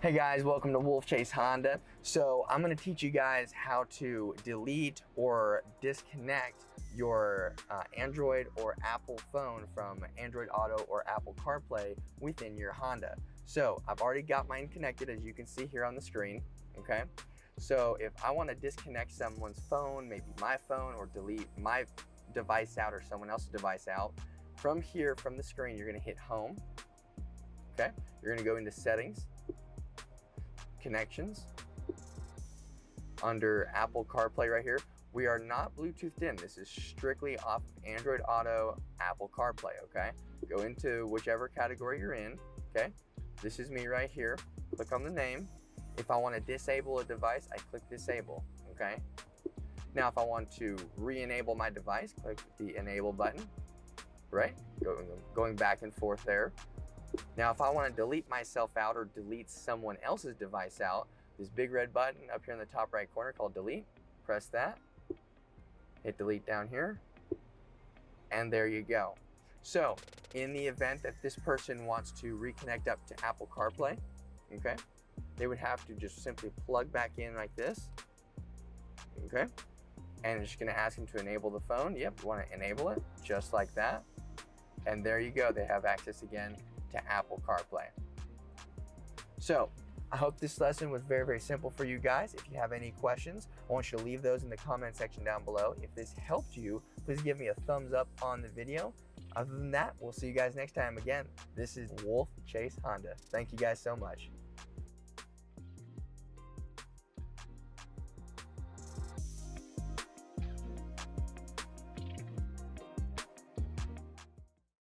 Hey guys, welcome to Wolfchase Honda. So I'm going to teach you guys how to delete or disconnect your Android or Apple phone from Android Auto or Apple CarPlay within your Honda. So I've already got mine connected, as you can see here on the screen, okay? So if I want to disconnect someone's phone, maybe my phone, or delete my device out or someone else's device out, from here, from the screen, you're going to hit Home, okay? You're going to go into Settings, Connections. Under Apple CarPlay right here, we are not Bluetoothed in. This is strictly off of Android Auto, Apple CarPlay, okay? Go into whichever category you're in, okay? This is me right here. Click on the name. If I want to disable a device, I click Disable, okay? Now, if I want to re-enable my device, click the Enable button, right? Going back and forth there. Now, if I want to delete myself out or delete someone else's device out, this big red button up here in the top right corner called Delete, press that, hit Delete down here, and there you go. So, in the event that this person wants to reconnect up to Apple CarPlay, okay, they would have to just simply plug back in like this, okay, and it's just going to ask them to enable the phone. Yep, you want to enable it just like that, and there you go. They have access again to Apple CarPlay. So I hope this lesson was very, very simple for you guys. If you have any questions, I want you to leave those in the comment section down below. If this helped you, please give me a thumbs up on the video. Other than that, we'll see you guys next time. Again, this is Wolfchase Honda. Thank you guys so much.